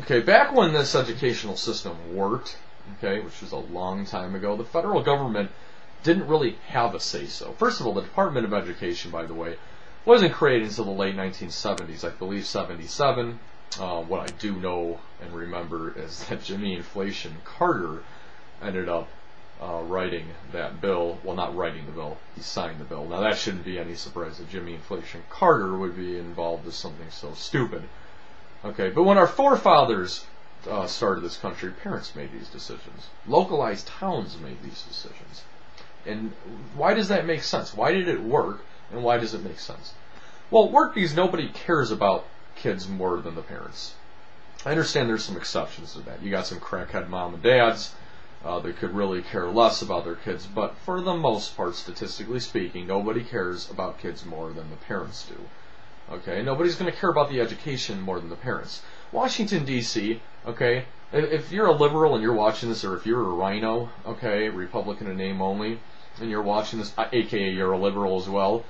Okay, back when this educational system worked, okay, which was a long time ago, the federal government didn't really have a say-so. First of all, the Department of Education, by the way, wasn't created until the late 1970s, I believe 77. What I do know and remember is that Jimmy Inflation Carter ended up writing that bill. Well, not writing the bill, he signed the bill. Now that shouldn't be any surprise that Jimmy Inflation Carter would be involved with something so stupid. Okay, but when our forefathers started this country, parents made these decisions. Localized towns made these decisions. And why does that make sense? Why did it work, and why does it make sense? Well, it worked because nobody cares about kids more than the parents. I understand there's some exceptions to that. You got some crackhead mom and dads that could really care less about their kids, but for the most part, statistically speaking, nobody cares about kids more than the parents do. Okay, nobody's going to care about the education more than the parents. Washington, D.C., okay, if you're a liberal and you're watching this, or if you're a rhino, okay, Republican in name only, and you're watching this, aka you're a liberal as well,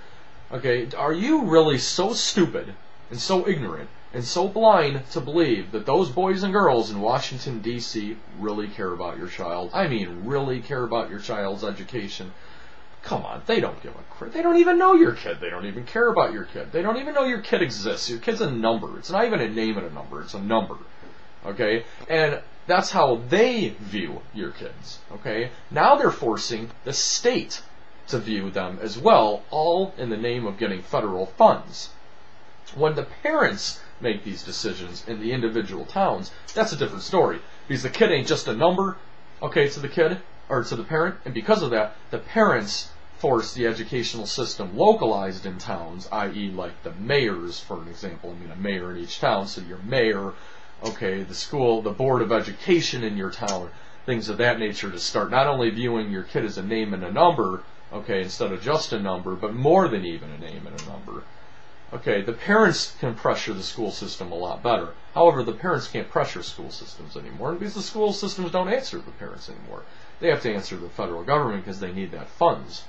okay, are you really so stupid and so ignorant and so blind to believe that those boys and girls in Washington, D.C. really care about your child? I mean, really care about your child's education? Come on, they don't give a crap. They don't even know your kid. They don't even care about your kid. They don't even know your kid exists. Your kid's a number. It's not even a name and a number. It's a number. Okay? And that's how they view your kids. Okay? Now they're forcing the state to view them as well, all in the name of getting federal funds. When the parents make these decisions in the individual towns, that's a different story. Because the kid ain't just a number, okay, to the kid, or to the parent, and because of that, the parents force the educational system localized in towns, i.e. like the mayors, for an example. I mean, a mayor in each town, so your mayor, okay, the school, the board of education in your town, things of that nature, to start not only viewing your kid as a name and a number, okay, instead of just a number, but more than even a name and a number. Okay, the parents can pressure the school system a lot better. However, the parents can't pressure school systems anymore because the school systems don't answer the parents anymore. They have to answer the federal government because they need that funds,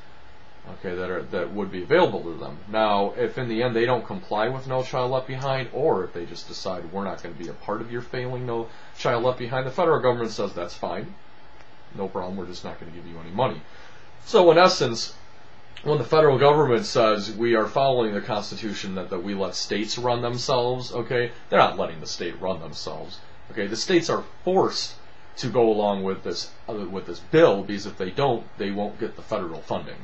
okay, that would be available to them. Now, if in the end they don't comply with No Child Left Behind, or if they just decide we're not going to be a part of your failing No Child Left Behind, the federal government says that's fine, no problem, we're just not going to give you any money. So in essence, when the federal government says we are following the Constitution, that we let states run themselves, okay, they're not letting the state run themselves. Okay, the states are forced to go along with this bill, because if they don't, they won't get the federal funding.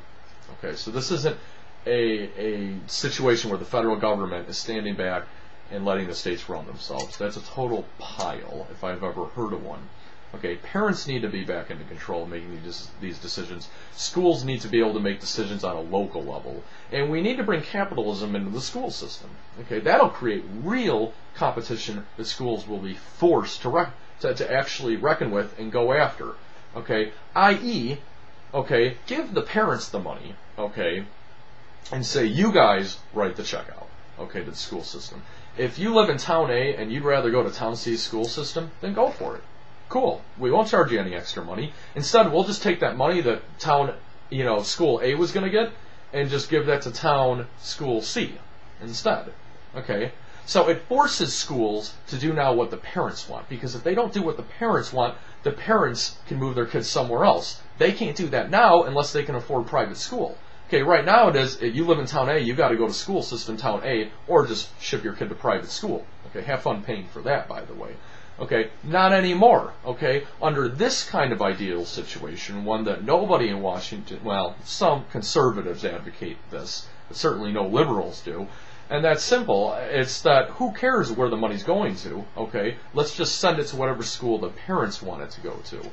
Okay, so this isn't a situation where the federal government is standing back and letting the states run themselves. That's a total pile, if I've ever heard of one. Okay, parents need to be back into control making these decisions. Schools need to be able to make decisions on a local level. And we need to bring capitalism into the school system. Okay, that'll create real competition that schools will be forced to actually reckon with and go after. Okay, i.e., okay, give the parents the money, okay, and say, you guys write the check out, okay, to the school system. If you live in Town A and you'd rather go to Town C's school system, then go for it. Cool. We won't charge you any extra money. Instead, we'll just take that money that town, school A was going to get, and just give that to town school C instead. Okay? So it forces schools to do now what the parents want, because if they don't do what the parents want, the parents can move their kids somewhere else. They can't do that now unless they can afford private school. Okay, right now it is, you live in Town A, you got to go to school system Town A, or just ship your kid to private school. Okay, have fun paying for that, by the way. Okay, not anymore. Okay, under this kind of ideal situation, one that nobody in Washington, well, some conservatives advocate this, but certainly no liberals do, and that's simple. It's that who cares where the money's going to? Okay, let's just send it to whatever school the parents want it to go to.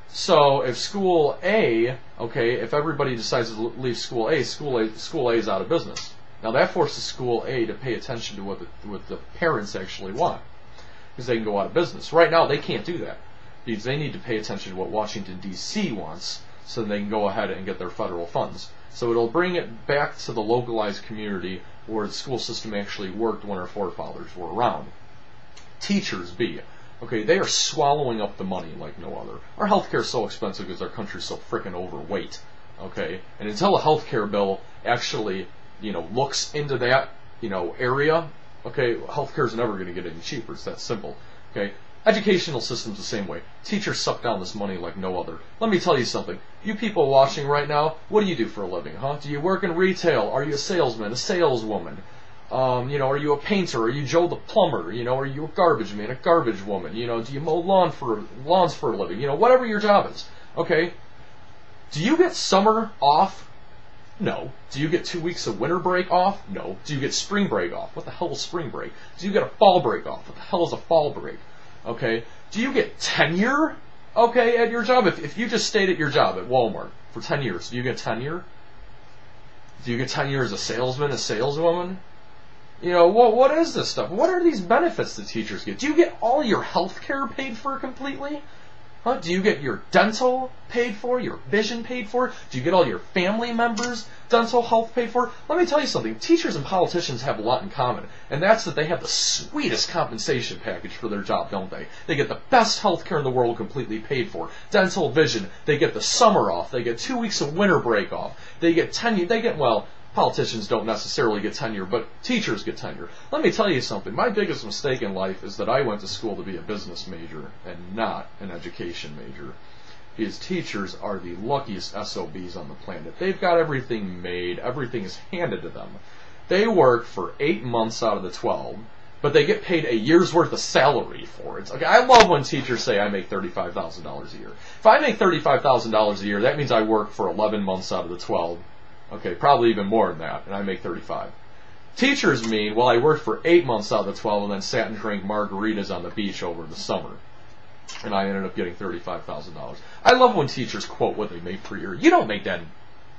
So if school A, okay, if everybody decides to leave school A is out of business. Now that forces school A to pay attention to what the parents actually want, because they can go out of business. Right now, they can't do that, because they need to pay attention to what Washington, D.C. wants, so they can go ahead and get their federal funds. So it'll bring it back to the localized community where the school system actually worked when our forefathers were around. Teachers, B. Okay, they are swallowing up the money like no other. Our healthcare is so expensive because our country's so freaking overweight. Okay, and until a healthcare bill actually, looks into that, area, okay, healthcare is never going to get any cheaper. It's that simple. Okay? Educational system's the same way. Teachers suck down this money like no other. Let me tell you something. You people watching right now, what do you do for a living, huh? Do you work in retail? Are you a salesman, a saleswoman? Are you a painter? Are you Joe the plumber? Are you a garbage man, a garbage woman? Do you mow lawns for a living? Whatever your job is. Okay? Do you get summer off? No. Do you get 2 weeks of winter break off? No. Do you get spring break off? What the hell is spring break? Do you get a fall break off? What the hell is a fall break? Okay? Do you get tenure? Okay, at your job? If you just stayed at your job at Walmart for 10 years, do you get tenure? Do you get tenure as a salesman, a saleswoman? What is this stuff? What are these benefits that teachers get? Do you get all your health care paid for completely? Huh? Do you get your dental paid for, your vision paid for? Do you get all your family members' dental health paid for? Let me tell you something. Teachers and politicians have a lot in common, and that's that they have the sweetest compensation package for their job, don't they? They get the best health care in the world completely paid for. Dental, vision, they get the summer off. They get 2 weeks of winter break off. They get tenure. Politicians don't necessarily get tenure, but teachers get tenure. Let me tell you something. My biggest mistake in life is that I went to school to be a business major and not an education major. Because teachers are the luckiest SOBs on the planet. They've got everything made. Everything is handed to them. They work for 8 months out of the 12, but they get paid a year's worth of salary for it. Okay, I love when teachers say I make $35,000 a year. If I make $35,000 a year, that means I work for 11 months out of the 12. Okay, probably even more than that, and I make 35. Teachers mean, well, I worked for 8 months out of the 12 and then sat and drank margaritas on the beach over the summer. And I ended up getting $35,000. I love when teachers quote what they make per year. You don't make that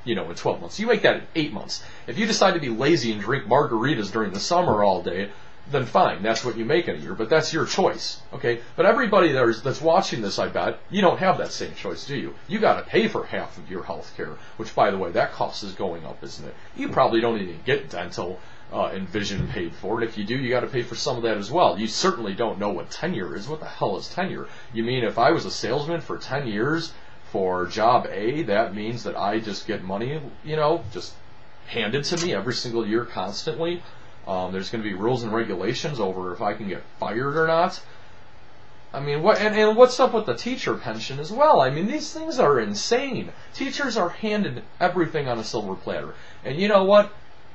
in 12 months. You make that in 8 months. If you decide to be lazy and drink margaritas during the summer all day, then fine, that's what you make in a year, but that's your choice, okay? But everybody that's watching this, I bet, you don't have that same choice, do you? You got to pay for half of your health care, which, by the way, that cost is going up, isn't it? You probably don't even get dental and vision paid for, and if you do, you got to pay for some of that as well. You certainly don't know what tenure is. What the hell is tenure? You mean if I was a salesman for 10 years for job A, that means that I just get money, just handed to me every single year constantly? There's going to be rules and regulations over if I can get fired or not. I mean, and what's up with the teacher pension as well? I mean, these things are insane. Teachers are handed everything on a silver platter. And you know what?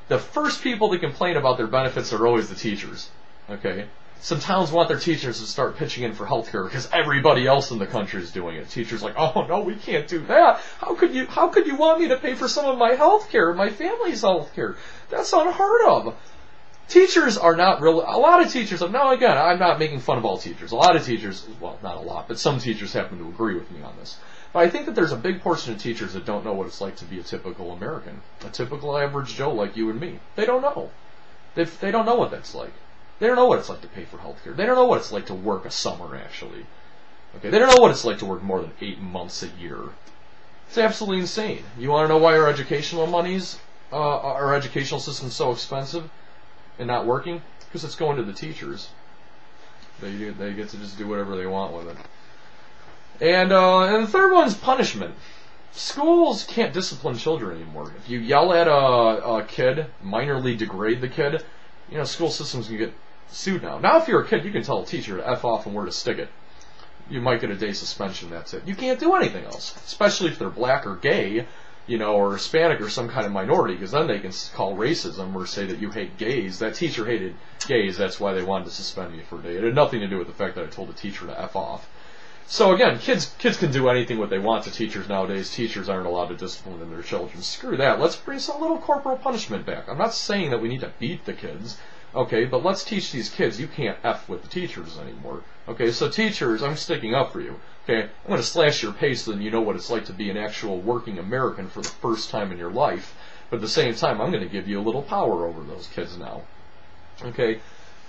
The first people to complain about their benefits are always the teachers. Okay? Some towns want their teachers to start pitching in for health care because everybody else in the country is doing it. Teachers are like, oh no, we can't do that. How could you want me to pay for some of my health care, my family's health care? That's unheard of. Teachers are not really, a lot of teachers, now again, I'm not making fun of all teachers. A lot of teachers, well, not a lot, but some teachers happen to agree with me on this. But I think that there's a big portion of teachers that don't know what it's like to be a typical American. A typical average Joe like you and me. They don't know. They don't know what that's like. They don't know what it's like to pay for health care. They don't know what it's like to work a summer, actually. Okay, they don't know what it's like to work more than 8 months a year. It's absolutely insane. You want to know why our educational our educational system's so expensive and not working? Because it's going to the teachers. They get to just do whatever they want with it. And the third one is punishment. Schools can't discipline children anymore. If you yell at a kid, minorly degrade the kid, school systems can get sued now. Now if you're a kid, you can tell a teacher to F off and where to stick it. You might get a day suspension, that's it. You can't do anything else, especially if they're black or gay, or Hispanic or some kind of minority, because then they can call racism or say that you hate gays. That teacher hated gays, that's why they wanted to suspend me for a day. It had nothing to do with the fact that I told the teacher to F off. So again, kids can do anything what they want to teachers nowadays. Teachers aren't allowed to discipline their children. Screw that. Let's bring some little corporal punishment back. I'm not saying that we need to beat the kids, okay, but let's teach these kids you can't F with the teachers anymore. Okay, so teachers, I'm sticking up for you. Okay, I'm going to slash your pay so that you know what it's like to be an actual working American for the first time in your life. But at the same time, I'm going to give you a little power over those kids now. Okay,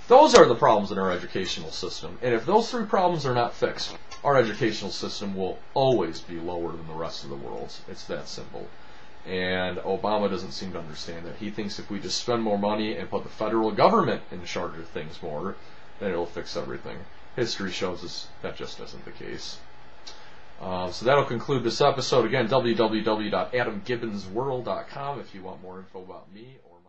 those are the problems in our educational system. And if those three problems are not fixed, our educational system will always be lower than the rest of the world's. It's that simple. And Obama doesn't seem to understand that. He thinks if we just spend more money and put the federal government in charge of things more, then it'll fix everything. History shows us that just isn't the case. So that'll conclude this episode. Again, www.adamgibbonsworld.com if you want more info about me or my